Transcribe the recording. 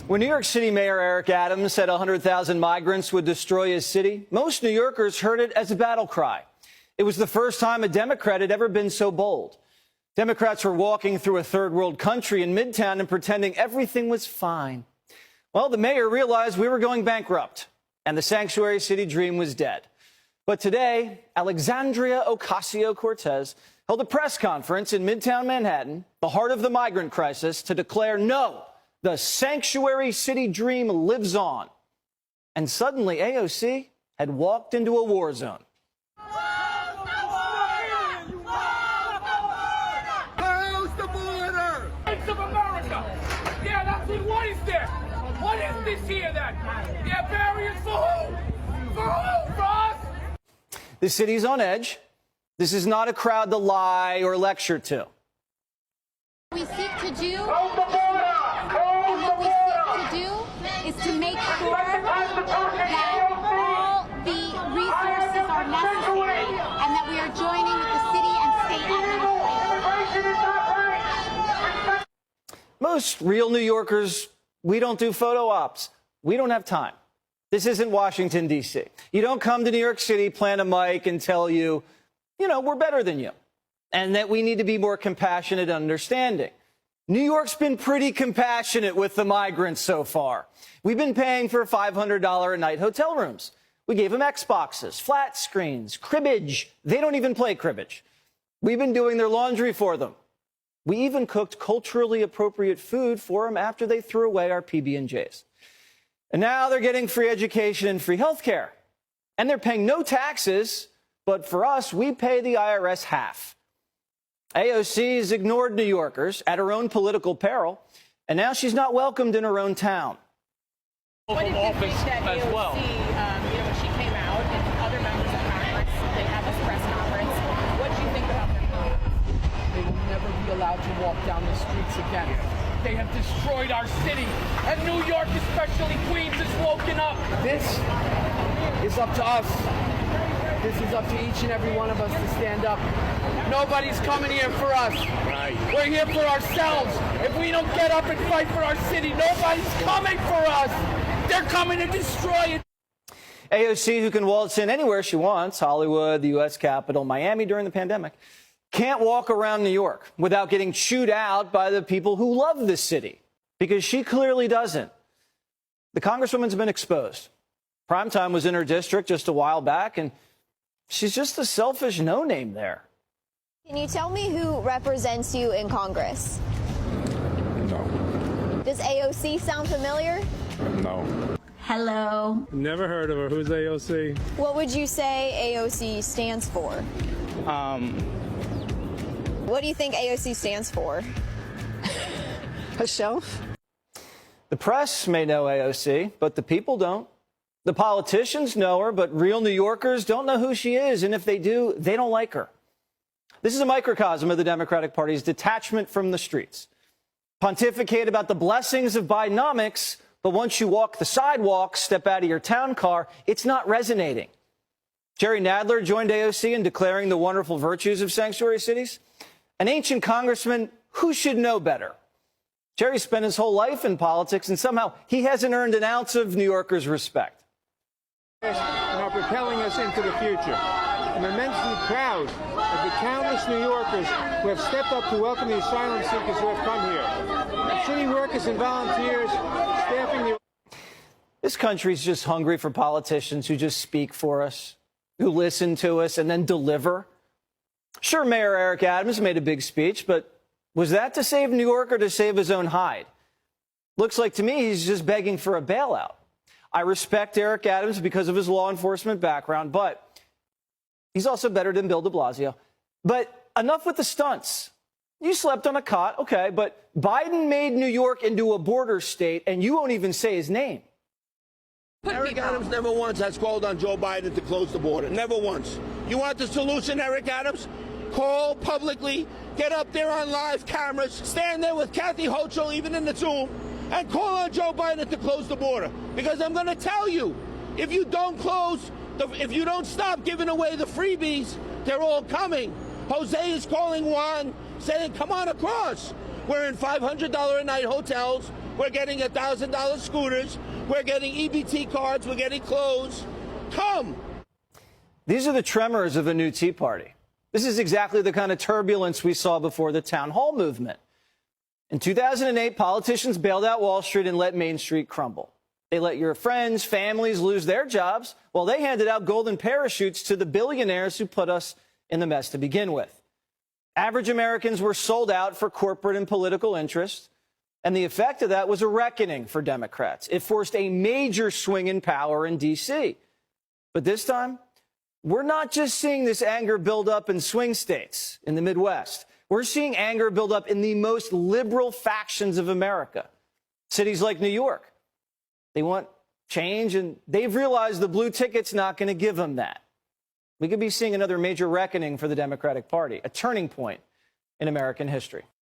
When New York City Mayor Eric Adams said 100,000 migrants would destroy his city, most New Yorkers heard it as a battle cry. It was the first time a Democrat had ever been so bold. Democrats were walking through a third world country in Midtown and pretending everything was fine. Well, the mayor realized we were going bankrupt and the sanctuary city dream was dead. But today, Alexandria Ocasio-Cortez held a press conference in Midtown Manhattan, the heart of the migrant crisis, to declare no, the sanctuary city dream lives on. And suddenly AOC had walked into a war zone. Close the border! States of America! Yeah, that's it. What is there? What is this here then? Yeah, barriers for who? For who? For us? The city's on edge. This is not a crowd to lie or lecture to. We seek to do, and what we seek to do is to make sure that all the resources are necessary and that we are joining with the city and state administrators. Most real New Yorkers, we don't do photo ops. We don't have time. This isn't Washington, D.C. You don't come to New York City, plant a mic, and tell you, we're better than you, and that we need to be more compassionate and understanding. New York's been pretty compassionate with the migrants so far. We've been paying for $500 a night hotel rooms. We gave them Xboxes, flat screens, cribbage. They don't even play cribbage. We've been doing their laundry for them. We even cooked culturally appropriate food for them after they threw away our PB&Js. And now they're getting free education and free health care. And they're paying no taxes, but for us, we pay the IRS half. AOC has ignored New Yorkers at her own political peril, and now she's not welcomed in her own town. What did you think that AOC, when she came out, and other members of Congress, they had this press conference, what did you think about their comments? They will never be allowed to walk down the streets again. They have destroyed our city, and New York, especially Queens, is woken up. This is up to us. This is up to each and every one of us to stand up. Nobody's coming here for us. Right. We're here for ourselves. If we don't get up and fight for our city, nobody's coming for us. They're coming to destroy it. AOC, who can waltz in anywhere she wants, Hollywood, the U.S. Capitol, Miami during the pandemic, can't walk around New York without getting chewed out by the people who love this city, because she clearly doesn't. The Congresswoman's been exposed. Primetime was in her district just a while back, and she's just a selfish no-name there. Can you tell me who represents you in Congress? No. Does AOC sound familiar? No. Hello. Never heard of her. Who's AOC? What would you say AOC stands for? What do you think AOC stands for? A shelf? The press may know AOC, but the people don't. The politicians know her, but real New Yorkers don't know who she is, and if they do, they don't like her. This is a microcosm of the Democratic Party's detachment from the streets. Pontificate about the blessings of Bidenomics, but once you walk the sidewalk, step out of your town car, it's not resonating. Jerry Nadler joined AOC in declaring the wonderful virtues of sanctuary cities. An ancient congressman who should know better. Jerry spent his whole life in politics, and somehow he hasn't earned an ounce of New Yorkers' respect. And are propelling us into the future. I'm immensely proud of the countless New Yorkers who have stepped up to welcome the asylum seekers who have come here. City workers and volunteers staffing the... This country's just hungry for politicians who just speak for us, who listen to us, and then deliver. Sure, Mayor Eric Adams made a big speech, but was that to save New York or to save his own hide? Looks like to me he's just begging for a bailout. I respect Eric Adams because of his law enforcement background, but he's also better than Bill de Blasio. But enough with the stunts. You slept on a cot, okay, but Biden made New York into a border state, and you won't even say his name. Eric Adams never once has called on Joe Biden to close the border. Never once. You want the solution, Eric Adams? Call publicly, get up there on live cameras, stand there with Kathy Hochul, even in the Zoom, and call on Joe Biden to close the border. Because I'm going to tell you, if you don't if you don't stop giving away the freebies, they're all coming. Jose is calling Juan, saying, come on across. We're in $500 a night hotels. We're getting $1,000 scooters. We're getting EBT cards. We're getting clothes. Come. These are the tremors of a new Tea Party. This is exactly the kind of turbulence we saw before the town hall movement. In 2008, politicians bailed out Wall Street and let Main Street crumble. They let your friends, families lose their jobs, while they handed out golden parachutes to the billionaires who put us in the mess to begin with. Average Americans were sold out for corporate and political interests, and the effect of that was a reckoning for Democrats. It forced a major swing in power in D.C. But this time, we're not just seeing this anger build up in swing states in the Midwest. We're seeing anger build up in the most liberal factions of America. Cities like New York, they want change, and they've realized the blue ticket's not going to give them that. We could be seeing another major reckoning for the Democratic Party, a turning point in American history.